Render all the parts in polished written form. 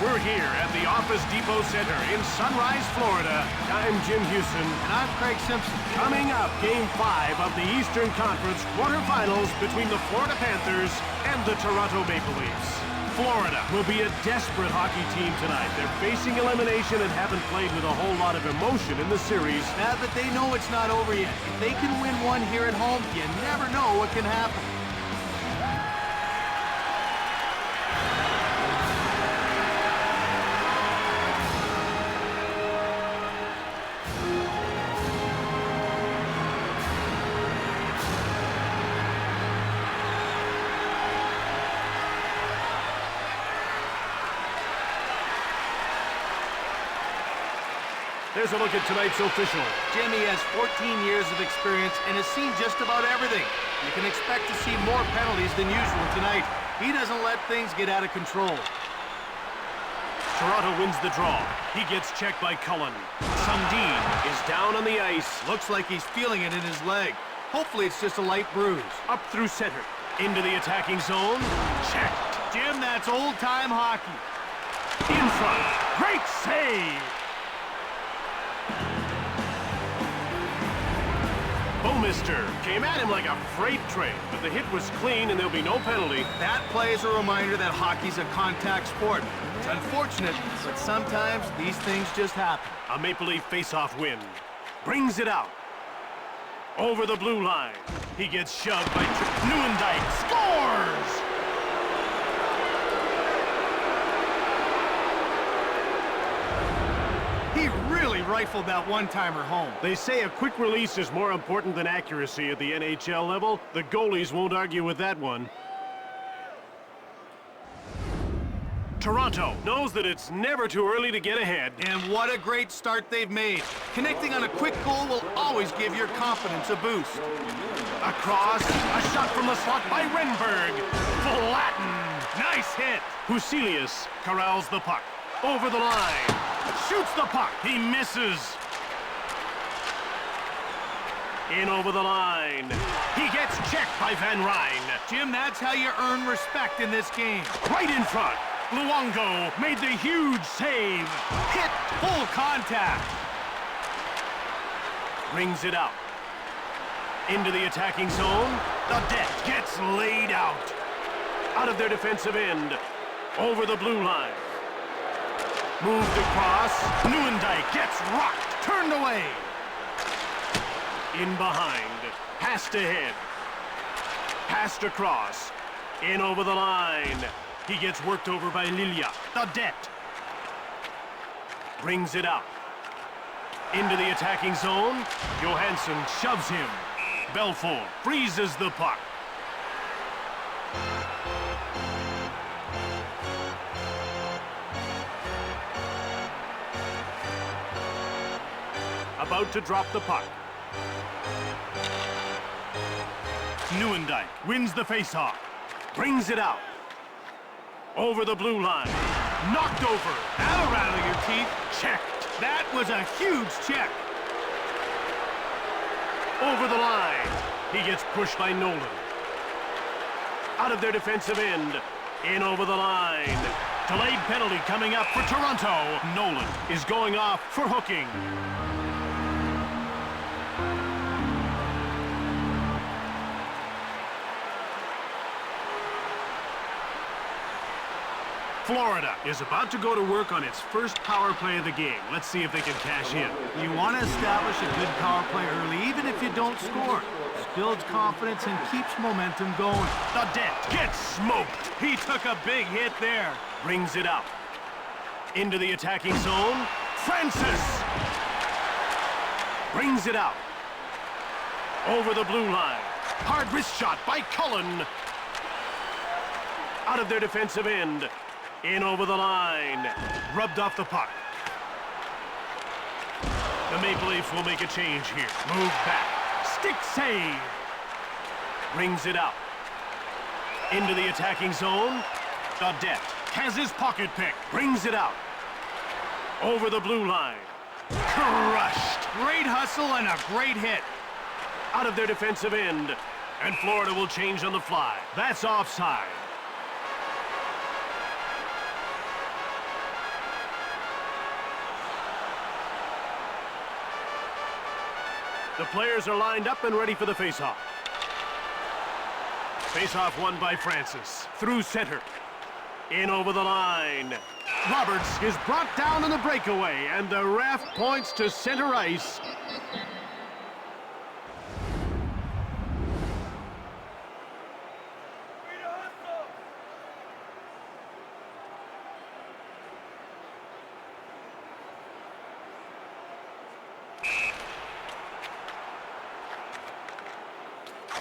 We're here at the Office Depot Center in Sunrise, Florida. I'm Jim Houston. And I'm Craig Simpson. Coming up, Game 5 of the Eastern Conference quarterfinals between the Florida Panthers and the Toronto Maple Leafs. Florida will be a desperate hockey team tonight. They're facing elimination and haven't played with a whole lot of emotion in the series. Yeah, but they know it's not over yet. If they can win one here at home, you never know what can happen. There's a look at tonight's official. Jimmy has 14 years of experience and has seen just about everything. You can expect to see more penalties than usual tonight. He doesn't let things get out of control. Toronto wins the draw. He gets checked by Cullen. Sundin is down on the ice. Looks like he's feeling it in his leg. Hopefully it's just a light bruise. Up through center. Into the attacking zone. Checked. Jim, that's old-time hockey. In front. Great save. Bouwmeester came at him like a freight train, but the hit was clean and there'll be no penalty. That play is a reminder that hockey's a contact sport. It's unfortunate, but sometimes these things just happen. A Maple Leaf face-off win. Brings it out. Over the blue line. He gets shoved by Nieuwendyk. Scores! He really rifled that one-timer home. They say a quick release is more important than accuracy at the NHL level. The goalies won't argue with that one. Toronto knows that it's never too early to get ahead. And what a great start they've made. Connecting on a quick goal will always give your confidence a boost. Across, a shot from the slot by Renberg. Flattened. Nice hit. Huselius corrals the puck. Over the line. Shoots the puck. He misses. In over the line. He gets checked by Van Ryn. Jim, that's how you earn respect in this game. Right in front. Luongo made the huge save. Hit full contact. Brings it out. Into the attacking zone. The Dette gets laid out. Out of their defensive end. Over the blue line. Moved across. Nieuwendyk gets rocked. Turned away. In behind. Passed ahead. Passed across. In over the line. He gets worked over by Lilia. The Dette. Brings it out. Into the attacking zone. Johansson shoves him. Belfort freezes the puck. About to drop the puck. Nieuwendyk wins the faceoff. Brings it out. Over the blue line. Knocked over. That'll rattle your teeth. Checked. That was a huge check. Over the line. He gets pushed by Nolan. Out of their defensive end. In over the line. Delayed penalty coming up for Toronto. Nolan is going off for hooking. Florida is about to go to work on its first power play of the game. Let's see if they can cash in. You want to establish a good power play early, even if you don't score. This builds confidence and keeps momentum going. The Dette gets smoked. He took a big hit there. Brings it out. Into the attacking zone. Francis! Brings it out. Over the blue line. Hard wrist shot by Cullen. Out of their defensive end. In over the line. Rubbed off the puck. The Maple Leafs will make a change here. Move back. Stick save. Brings it out. Into the attacking zone. The Dette has his pocket pick. Brings it out. Over the blue line. Crushed. Great hustle and a great hit. Out of their defensive end. And Florida will change on the fly. That's offside. The players are lined up and ready for the face-off. Face-off won by Francis. Through center. In over the line. Roberts is brought down in the breakaway, and the ref points to center ice.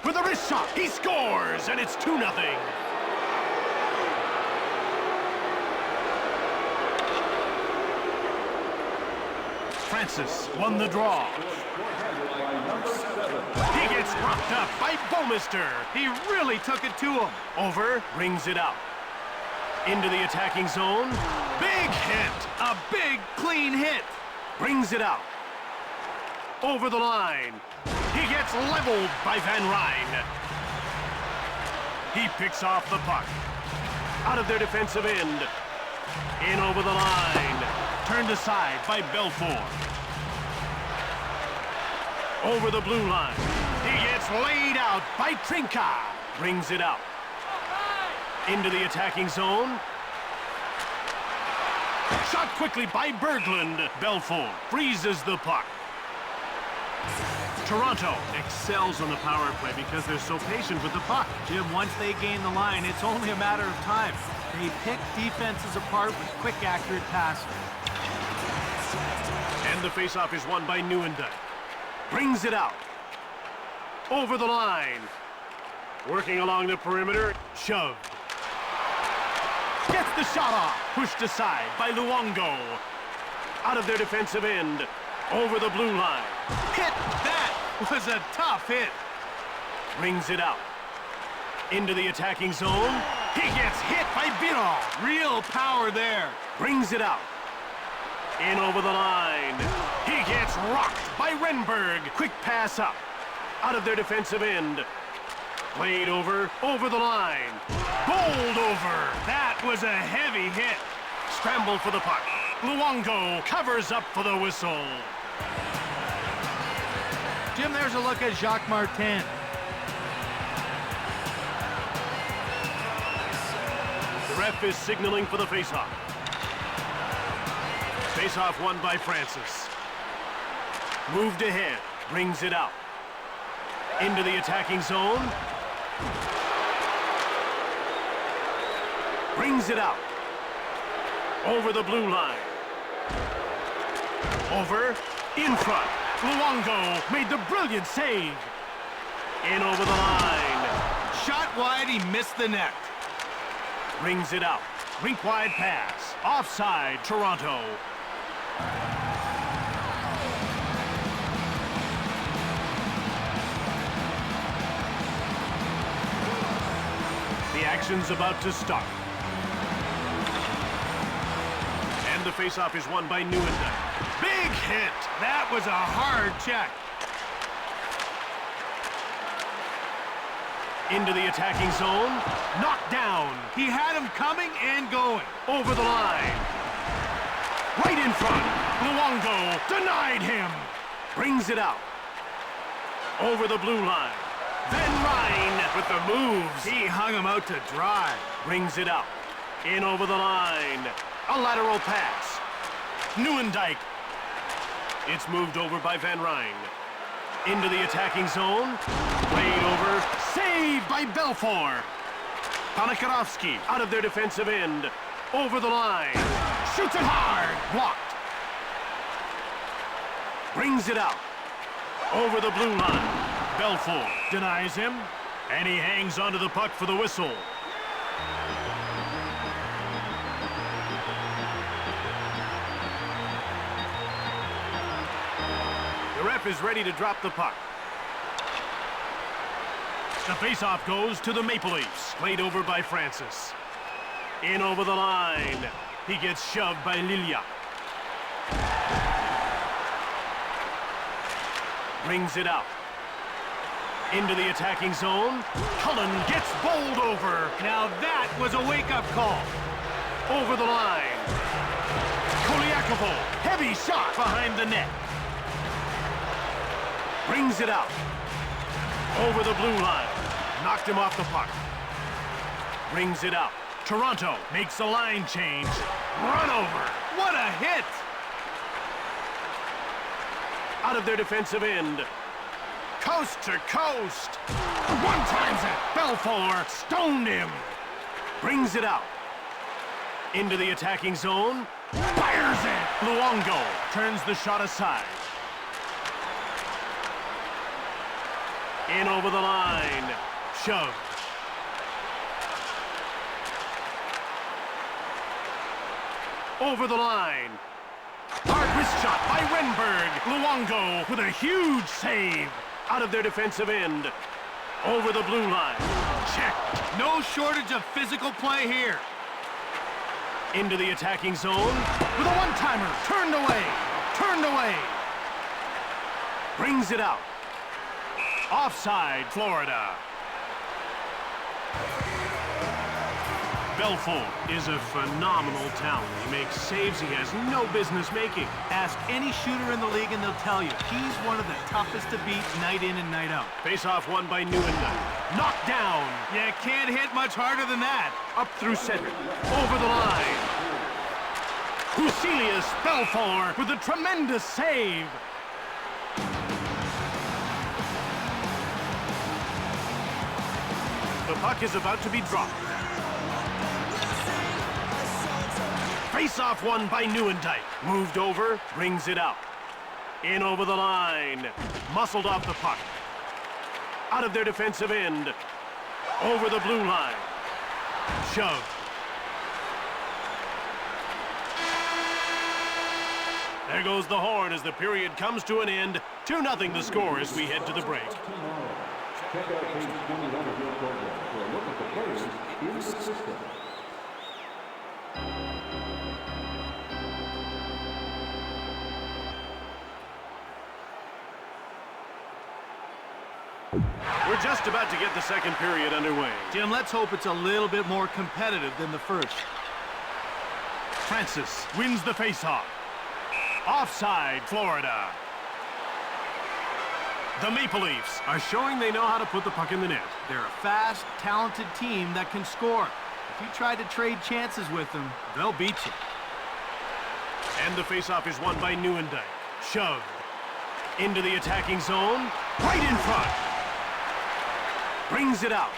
With a wrist shot, he scores, and it's 2-0. Francis won the draw. He gets rocked up by Bouwmeester. He really took it to him. Over, brings it out. Into the attacking zone. Big hit. A big, clean hit. Brings it out. Over the line. He gets leveled by Van Ryn. He picks off the puck. Out of their defensive end. In over the line. Turned aside by Belfour. Over the blue line. He gets laid out by Trinka. Brings it out. Into the attacking zone. Shot quickly by Berglund. Belfour freezes the puck. Toronto excels on the power play because they're so patient with the puck. Jim, once they gain the line, it's only a matter of time. They pick defenses apart with quick, accurate passing. And the faceoff is won by Nieuwendyk. Brings it out. Over the line. Working along the perimeter. Shoved. Gets the shot off. Pushed aside by Luongo. Out of their defensive end. Over the blue line. Hit! That was a tough hit. Brings it out. Into the attacking zone. He gets hit by Biron. Real power there. Brings it out. In over the line. He gets rocked by Renberg. Quick pass up. Out of their defensive end. Played over the line. Bowled over. That was a heavy hit. Scrambled for the puck. Luongo covers up for the whistle. Jim, there's a look at Jacques Martin. The ref is signaling for the faceoff. Faceoff won by Francis. Moved ahead. Brings it out. Into the attacking zone. Brings it out. Over the blue line. Over. In front. Luongo made the brilliant save. In over the line. Shot wide, he missed the net. Brings it out. Rink-wide pass. Offside, Toronto. The action's about to start. And the faceoff is won by Nieuwendyk. Big hit. That was a hard check. Into the attacking zone. Knocked down. He had him coming and going. Over the line. Right in front. Luongo denied him. Brings it out. Over the blue line. Van Ryn with the moves. He hung him out to dry. Brings it out. In over the line. A lateral pass. Nieuwendyk. It's moved over by Van Ryn. Into the attacking zone. Played over. Saved by Belfour. Panikarovsky out of their defensive end. Over the line. Shoots it hard. Blocked. Brings it out. Over the blue line. Belfour denies him. And he hangs onto the puck for the whistle. The ref is ready to drop the puck. The faceoff goes to the Maple Leafs. Played over by Francis. In over the line. He gets shoved by Lilia. Brings it out. Into the attacking zone. Cullen gets bowled over. Now that was a wake-up call. Over the line. Koliakovo. Heavy shot behind the net. Brings it out. Over the blue line. Knocked him off the puck. Brings it out. Toronto makes a line change. Run over. What a hit! Out of their defensive end. Coast to coast. One times it. Belfour stoned him. Brings it out. Into the attacking zone. Fires it. Luongo turns the shot aside. In over the line. Shove. Over the line. Hard wrist shot by Renberg. Luongo with a huge save. Out of their defensive end. Over the blue line. Checked. No shortage of physical play here. Into the attacking zone. With a one-timer. Turned away. Turned away. Brings it out. Offside, Florida. Belfour is a phenomenal talent. He makes saves he has no business making. Ask any shooter in the league and they'll tell you, he's one of the toughest to beat night in and night out. Face-off won by Newenden. Knocked down. You can't hit much harder than that. Up through center. Over the line. Huselius Belfour with a tremendous save. The puck is about to be dropped. Face-off won by Nieuwendyk. Moved over, brings it out. In over the line. Muscled off the puck. Out of their defensive end. Over the blue line. Shove. There goes the horn as the period comes to an end. 2-0 the score as we head to the break. Check out page 21 of your program for a look at the players in the system. We're just about to get the second period underway. Jim, let's hope it's a little bit more competitive than the first. Francis wins the faceoff. Offside, Florida. The Maple Leafs are showing they know how to put the puck in the net. They're a fast, talented team that can score. If you try to trade chances with them, they'll beat you. And the faceoff is won by Nieuwendyk. Shoved. Into the attacking zone. Right in front. Brings it out.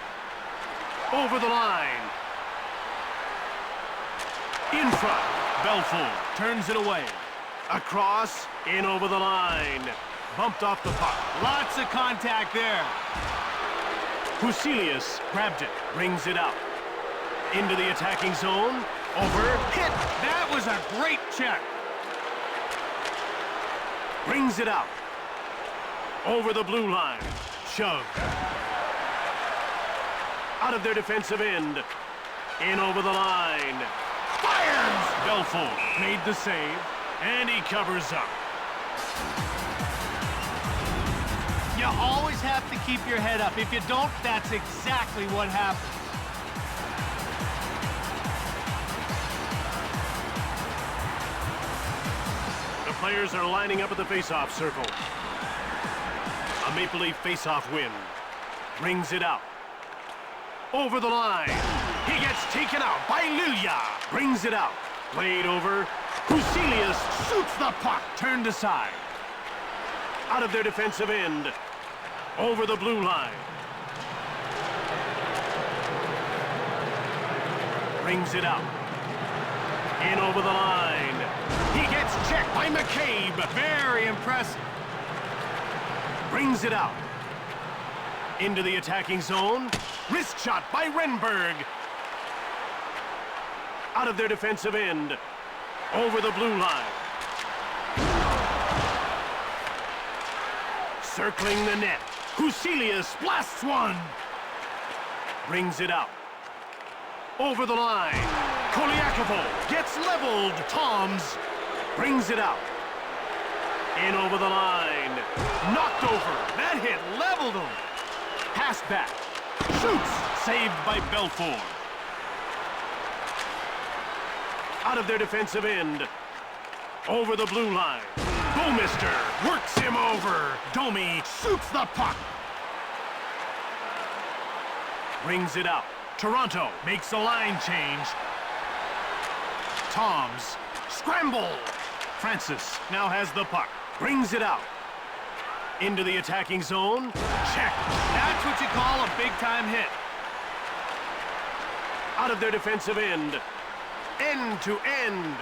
Over the line. In front. Belfour turns it away. Across. In over the line. Bumped off the puck. Lots of contact there. Huselius grabbed it. Brings it out. Into the attacking zone. Over. Hit. That was a great check. Brings it out. Over the blue line. Shove. Out of their defensive end. In over the line. Fires! Belfour made the save, and he covers up. You always have to keep your head up. If you don't, that's exactly what happens. The players are lining up at the face-off circle. A Maple Leaf face-off win. Brings it out. Over the line. He gets taken out by Lilia. Brings it out. Played over. Huselius shoots the puck. Turned aside. Out of their defensive end. Over the blue line. Brings it out. In over the line. He gets checked by McCabe. Very impressive. Brings it out. Into the attacking zone. Wrist shot by Renberg. Out of their defensive end. Over the blue line. Circling the net. Huselius blasts one. Brings it out. Over the line. Koliakovo gets leveled. Toms brings it out. In over the line. Knocked over. That hit leveled him. Pass back. Shoots. Saved by Belfour. Out of their defensive end. Over the blue line. Boomister works him over. Domi shoots the puck. Brings it up. Toronto makes a line change. Toms, scramble. Francis now has the puck. Brings it out. Into the attacking zone. Check. That's what you call a big-time hit. Out of their defensive end. End to end.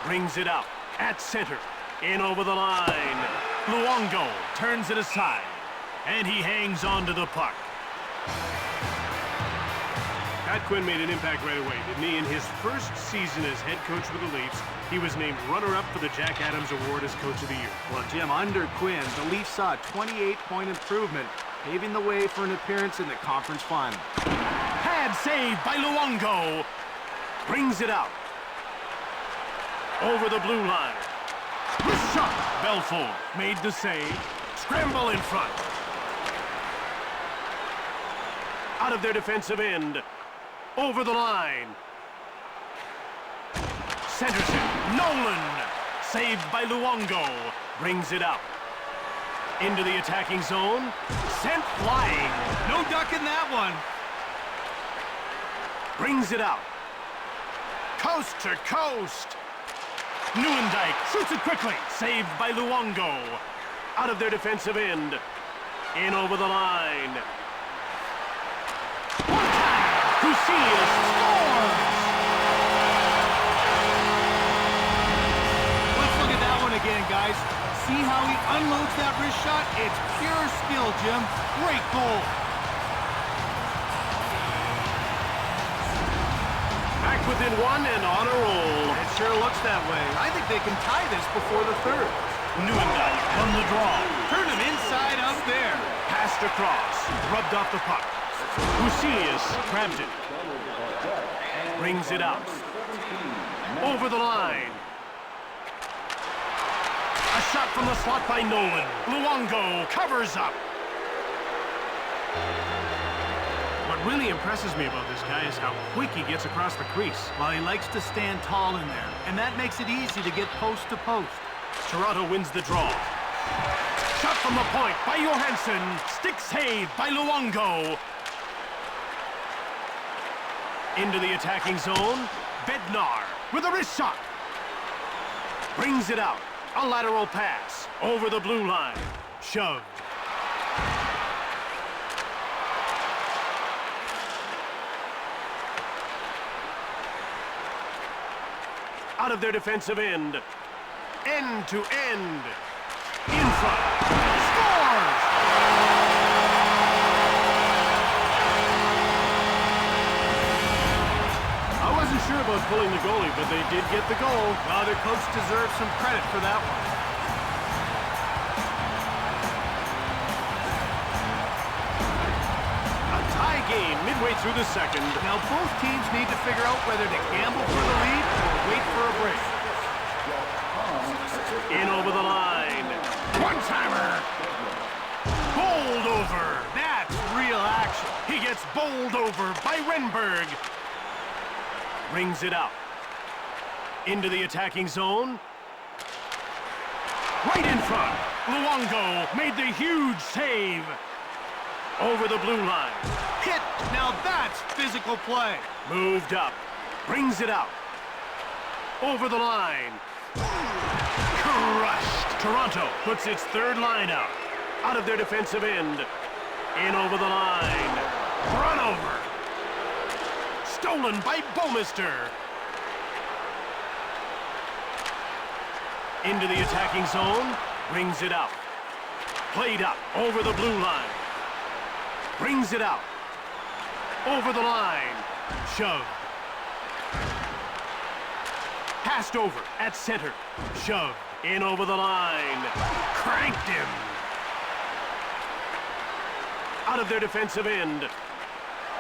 Brings it up. At center. In over the line. Luongo turns it aside. And he hangs on to the puck. Pat Quinn made an impact right away, didn't he? In his first season as head coach with the Leafs, he was named runner-up for the Jack Adams Award as Coach of the Year. Well, Jim, under Quinn, the Leafs saw a 28-point improvement, paving the way for an appearance in the conference final. Pad save by Luongo. Brings it out. Over the blue line. Wrist shot. Belfour made the save. Scramble in front. Out of their defensive end. Over the line. Centers it. Nolan. Saved by Luongo. Brings it out. Into the attacking zone. Sent flying. No ducking that one. Brings it out. Coast to coast. Nieuwendyk shoots it quickly. Saved by Luongo. Out of their defensive end. In over the line. Lucius scores! Let's look at that one again, guys. See how he unloads that wrist shot? It's pure skill, Jim. Great goal. Back within one and on a roll. It sure looks that way. I think they can tie this before the third. Nieuwendyk on the draw. Turn him inside out there. Passed across. Rubbed off the puck. Lucius grabs it. Brings it out. Over the line. A shot from the slot by Nolan. Luongo covers up. What really impresses me about this guy is how quick he gets across the crease. Well, he likes to stand tall in there, and that makes it easy to get post to post. Toronto wins the draw. Shot from the point by Johansson. Stick save by Luongo. Into the attacking zone. Bednar with a wrist shot. Brings it out. A lateral pass. Over the blue line. Shoved. Out of their defensive end. End to end. In front. Scores! I wasn't sure about pulling the goalie, but they did get the goal. Well, their coach deserves some credit for that one. A tie game midway through the second. Now, both teams need to figure out whether to gamble for the lead or wait for a break. In over the line. One-timer. Bowled over. That's real action. He gets bowled over by Renberg. Brings it out. Into the attacking zone. Right in front. Luongo made the huge save. Over the blue line. Hit. Now that's physical play. Moved up. Brings it out. Over the line. Crushed. Toronto puts its third line out of their defensive end. In over the line. Run over. Stolen by Bouwmeester. Into the attacking zone. Brings it out. Played up over the blue line. Brings it out. Over the line. Shove. Passed over at center. Shove. In over the line. Cranked him. Out of their defensive end.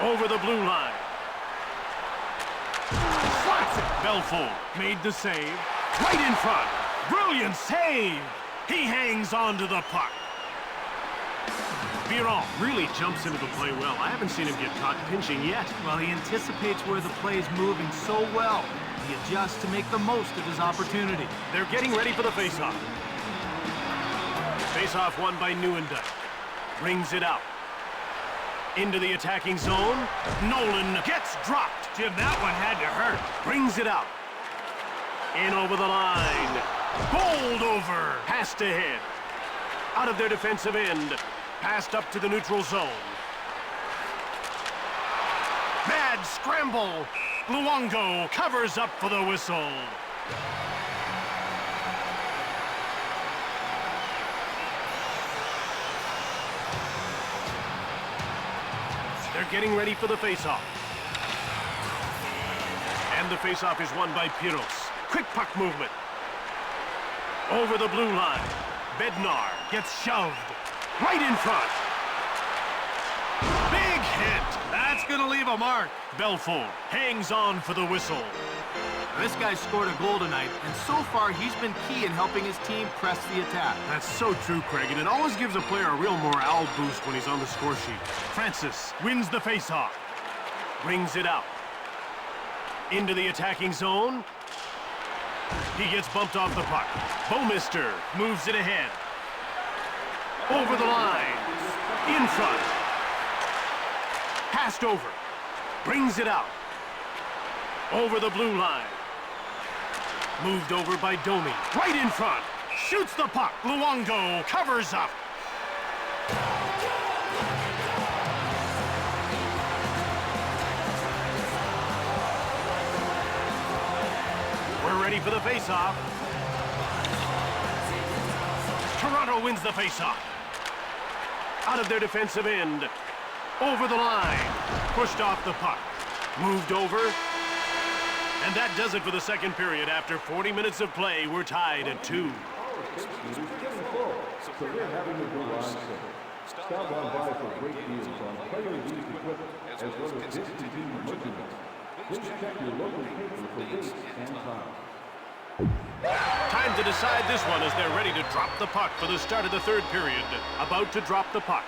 Over the blue line. Slots it. Belfour made the save. Right in front. Brilliant save. He hangs on to the puck. Biron really jumps into the play well. I haven't seen him get caught pinching yet. Well, he anticipates where the play is moving so well. He adjusts to make the most of his opportunity. They're getting ready for the faceoff. Faceoff won by Nieuwendyk. Brings it out. Into the attacking zone. Nolan gets dropped. Jim, that one had to hurt. Brings it out. In over the line. Bowled over. Passed ahead. Out of their defensive end. Passed up to the neutral zone. Bad scramble. Luongo covers up for the whistle. They're getting ready for the faceoff. And the faceoff is won by Piros. Quick puck movement. Over the blue line. Bednar gets shoved. Right in front. Big hit. That's going to leave a mark. Belfour hangs on for the whistle. This guy scored a goal tonight, and so far he's been key in helping his team press the attack. That's so true, Craig, and it always gives a player a real morale boost when he's on the score sheet. Francis wins the faceoff. Brings it out. Into the attacking zone. He gets bumped off the puck. Bouwmeester moves it ahead. Over the line. In front. Passed over. Brings it out. Over the blue line. Moved over by Domi. Right in front. Shoots the puck. Luongo covers up. We're ready for the faceoff. Toronto wins the faceoff. Out of their defensive end. Over the line. Pushed off the puck. Moved over. And that does it for the second period. After 40 minutes of play, we're tied at 2. It's getting full, so they're having to go line set. Stop on by for great deals on player used equipment as well as discontinued merchandise. Please check your local paper for dates and time. Time to decide this one as they're ready to drop the puck for the start of the third period. About to drop the puck.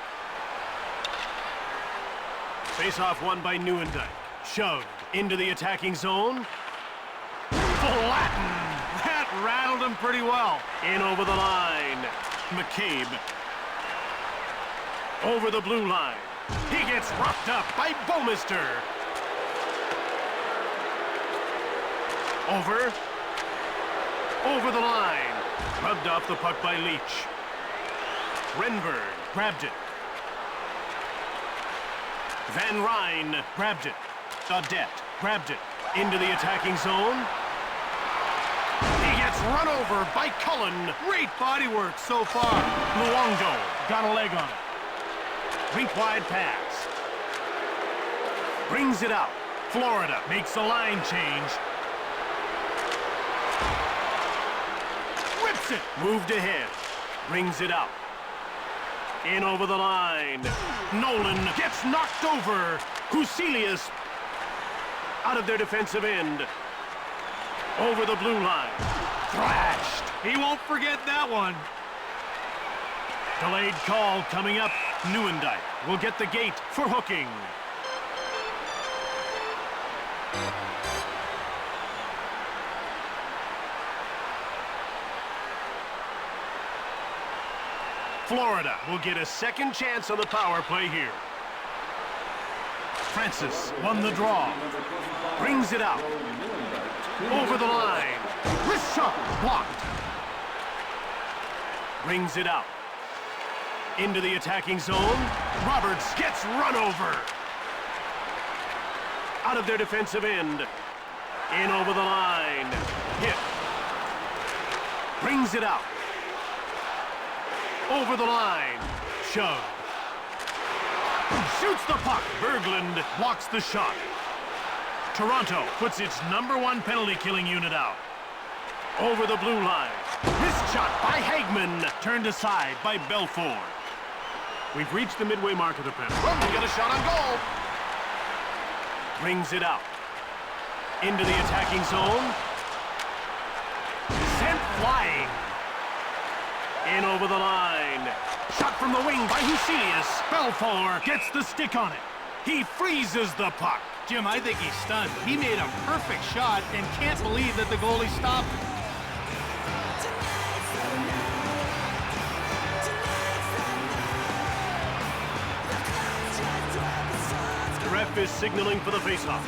Face-off won by Nieuwendyk. Shoved into the attacking zone. Flatten. That rattled him pretty well. In over the line. McCabe. Over the blue line. He gets roughed up by Bouwmeester. Over. Over the line. Rubbed off the puck by Leach. Renberg grabbed it. Van Ryn grabbed it. Audette grabbed it. Into the attacking zone. He gets run over by Cullen. Great body work so far. Luongo got a leg on it. Rink-wide pass. Brings it out. Florida makes a line change. Whips it. Moved ahead. Brings it out. In over the line. Nolan gets knocked over. Huselius out of their defensive end. Over the blue line. Thrashed. He won't forget that one. Delayed call coming up. Nieuwendyk will get the gate for hooking. Florida will get a second chance on the power play here. Francis won the draw. Brings it out. Over the line. Wrist shot blocked. Brings it out. Into the attacking zone. Roberts gets run over. Out of their defensive end. In over the line. Hit. Brings it out. Over the line. Shove. Shoots the puck. Berglund blocks the shot. Toronto puts its #1 penalty-killing unit out. Over the blue line. Wrist shot by Hagman. Turned aside by Belfour. We've reached the midway mark of the penalty. Oh, we got a shot on goal. Brings it out. Into the attacking zone. Sent flying. In over the line. Shot from the wing by Huselius. Belfour gets the stick on it. He freezes the puck. Jim, I think he's stunned. He made a perfect shot and can't believe that the goalie stopped it. The ref is signaling for the faceoff.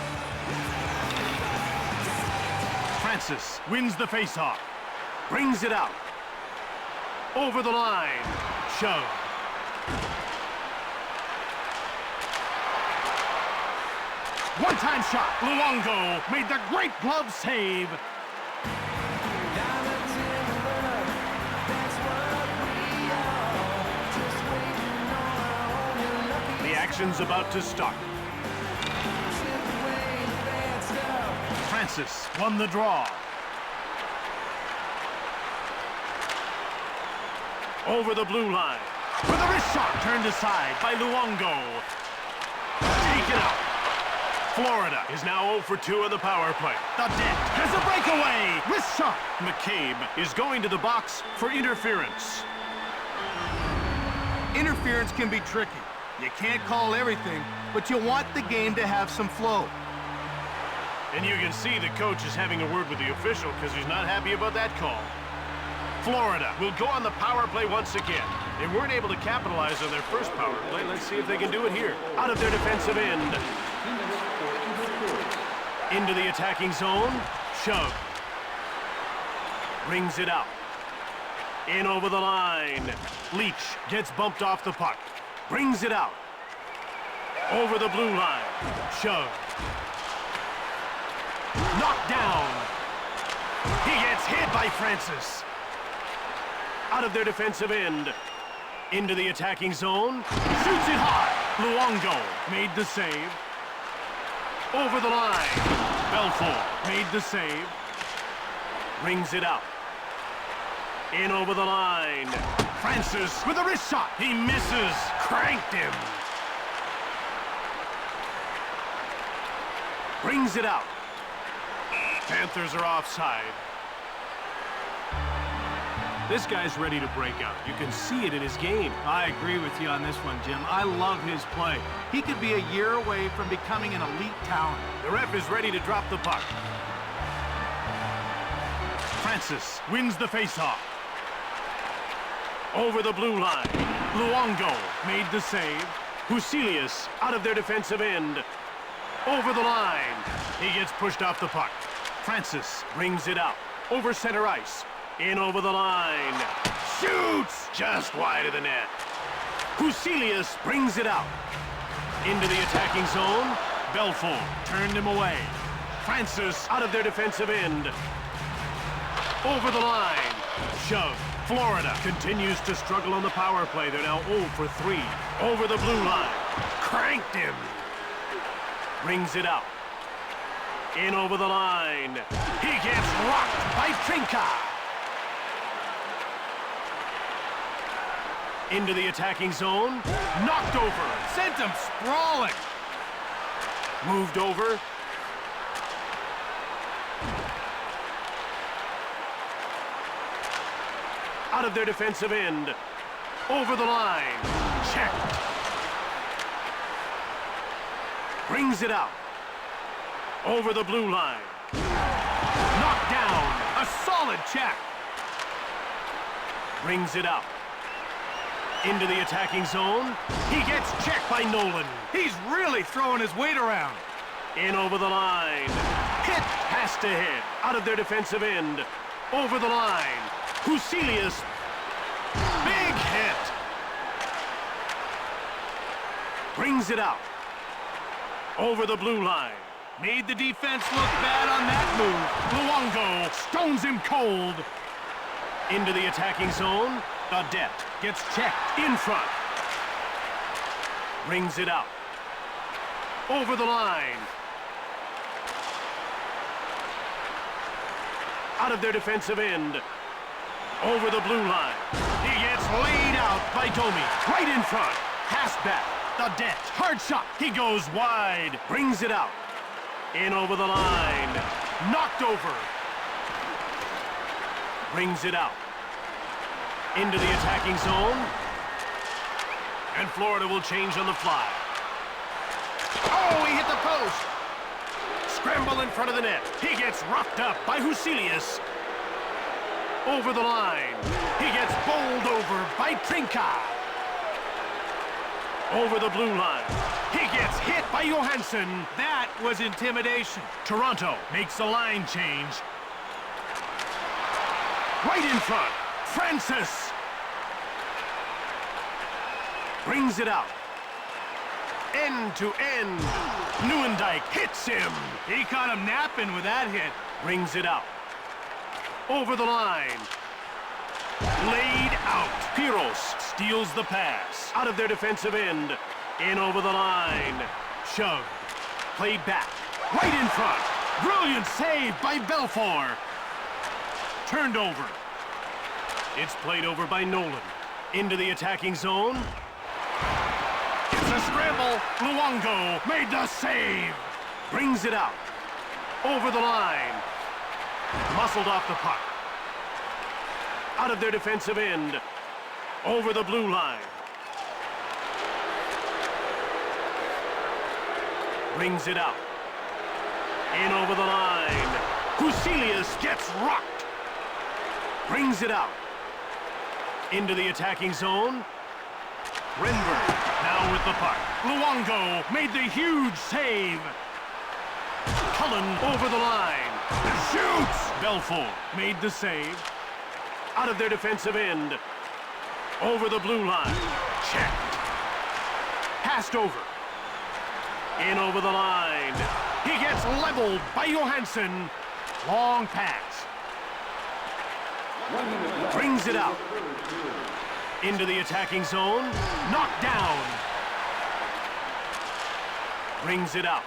Francis wins the faceoff. Brings it out. Over the line. Shove. One-time shot. Luongo made the great glove save. The action's about to start. Francis won the draw. Over the blue line. With a wrist shot turned aside by Luongo. Taken out. Florida is now 0 for 2 on the power play. The Dent has a breakaway. Wrist shot. McCabe is going to the box for interference. Interference can be tricky. You can't call everything, but you want the game to have some flow. And you can see the coach is having a word with the official because he's not happy about that call. Florida will go on the power play once again. They weren't able to capitalize on their first power play. Let's see if they can do it here. Out of their defensive end. Into the attacking zone. Shove. Brings it out. In over the line. Leach gets bumped off the puck. Brings it out. Over the blue line. Shove. Knocked down. He gets hit by Francis. Out of their defensive end. Into the attacking zone. Shoots it high. Luongo made the save. Over the line. Belfort made the save. Brings it out. In over the line. Francis with a wrist shot. He misses. Cranked him. Brings it out. Panthers are offside. This guy's ready to break out. You can see it in his game. I agree with you on this one, Jim. I love his play. He could be a year away from becoming an elite talent. The ref is ready to drop the puck. Francis wins the faceoff. Over the blue line. Luongo made the save. Huselius out of their defensive end. Over the line. He gets pushed off the puck. Francis brings it out. Over center ice. In over the line. Shoots! Just wide of the net. Huselius brings it out. Into the attacking zone. Belfort turned him away. Francis out of their defensive end. Over the line. Shove. Florida continues to struggle on the power play. They're now 0 for 3. Over the blue line. Cranked him. Brings it out. In over the line. He gets rocked by Trinka. Into the attacking zone. Knocked over. Sent him sprawling. Moved over. Out of their defensive end. Over the line. Checked. Brings it out. Over the blue line. Knocked down. A solid check. Brings it out. Into the attacking zone. He gets checked by Nolan. He's really throwing his weight around. In over the line. Hit pass to head. Out of their defensive end. Over the line. Huselius. Big hit. Brings it out. Over the blue line. Made the defense look bad on that move. Luongo stones him cold. Into the attacking zone. Adet gets checked in front. Brings it out. Over the line. Out of their defensive end. Over the blue line. He gets laid out by Domi. Right in front. Pass back. Adet. Hard shot. He goes wide. Brings it out. In over the line. Knocked over. Brings it out. Into the attacking zone. And Florida will change on the fly. Oh, he hit the post. Scramble in front of the net. He gets rocked up by Huselius. Over the line. He gets bowled over by Trinka. Over the blue line. He gets hit by Johansson. That was intimidation. Toronto makes a line change. Right in front. Francis. Brings it out. End to end. Nieuwendyk hits him. He caught him napping with that hit. Brings it out. Over the line. Laid out. Piros steals the pass. Out of their defensive end. In over the line. Shoved. Played back. Right in front. Brilliant save by Belfour. Turned over. It's played over by Nolan. Into the attacking zone. It's a scramble. Luongo made the save. Brings it out. Over the line. Muscled off the puck. Out of their defensive end. Over the blue line. Brings it out. In over the line. Huselius gets rocked. Brings it out. Into the attacking zone. Renberg now with the puck. Luongo made the huge save. Cullen over the line. Shoots! Belfour made the save. Out of their defensive end. Over the blue line. Checked. Passed over. In over the line. He gets leveled by Johansson. Long pass. Brings it out. Into the attacking zone. Knocked down. Brings it out.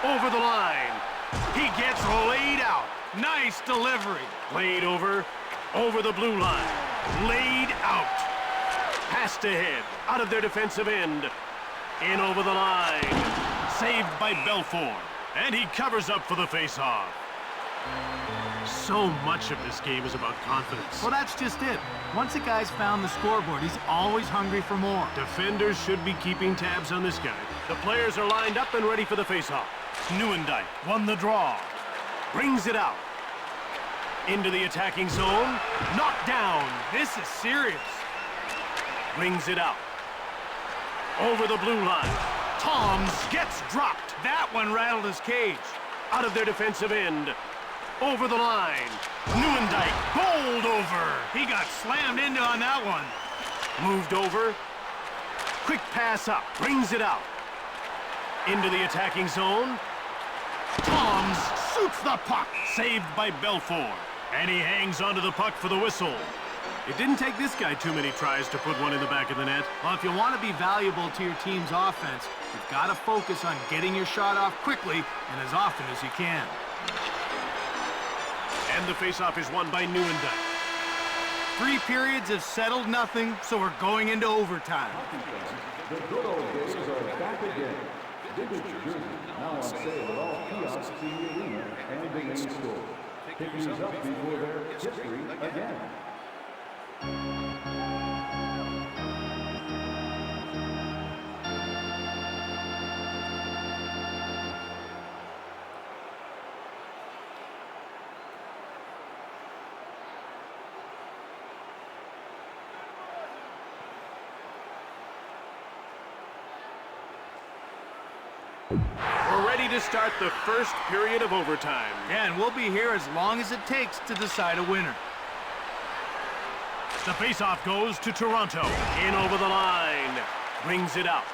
Over the line. He gets laid out. Nice delivery. Played over. Over the blue line. Laid out. Passed ahead. Out of their defensive end. In over the line. Saved by Belfour. And he covers up for the face-off. So much of this game is about confidence. Well, that's just it. Once a guy's found the scoreboard, he's always hungry for more. Defenders should be keeping tabs on this guy. The players are lined up and ready for the face-off. Nieuwendyk won the draw. Brings it out. Into the attacking zone. Knocked down. This is serious. Brings it out. Over the blue line. Toms gets dropped. That one rattled his cage. Out of their defensive end. Over the line. Nieuwendyk bowled over. He got slammed into on that one. Moved over. Quick pass up. Brings it out. Into the attacking zone. Toms shoots the puck. Saved by Belfour. And he hangs onto the puck for the whistle. It didn't take this guy too many tries to put one in the back of the net. Well, if you want to be valuable to your team's offense, you've got to focus on getting your shot off quickly and as often as you can. And the faceoff is won by Nieuwendyk. 3 periods have settled nothing, so we're going into overtime. The good old days are back again. Vintage jersey now on sale at all kiosks in the arena and the main store. Pick these up before their history again. We're ready to start the first period of overtime. Yeah, and we'll be here as long as it takes to decide a winner. The faceoff goes to Toronto. In over the line. Brings it out.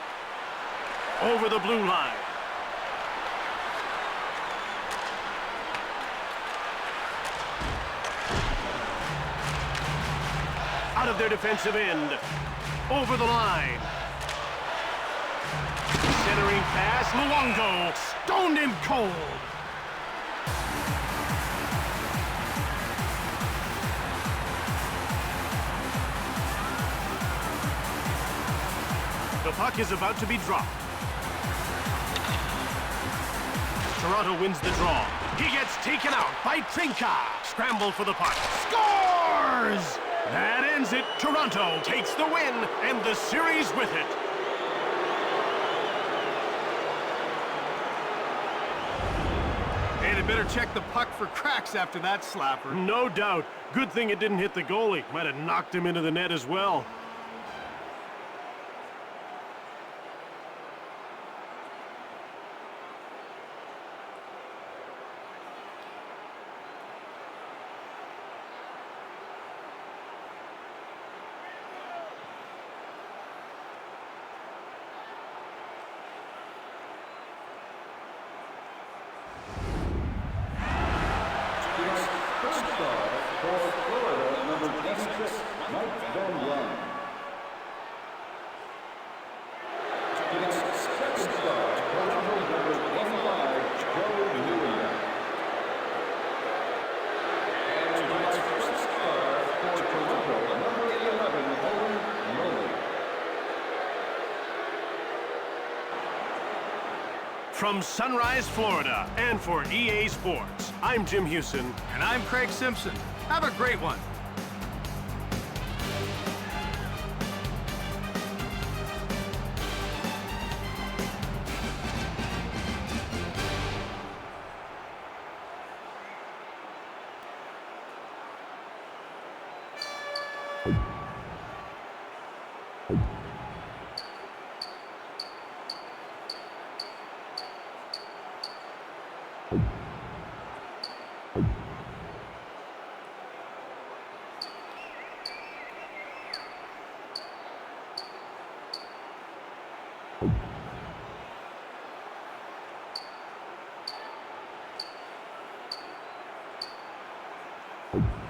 Over the blue line. Out of their defensive end. Over the line. Centering pass. Luongo stoned him cold. The puck is about to be dropped. Toronto wins the draw. He gets taken out by Trinka. Scramble for the puck. Scores! That ends it. Toronto takes the win and the series with it. better check the puck for cracks after that slapper. No doubt. Good thing it didn't hit the goalie. Might have knocked him into the net as well. From Sunrise, Florida, and for EA Sports, I'm Jim Houston. And I'm Craig Simpson. Have a great one. You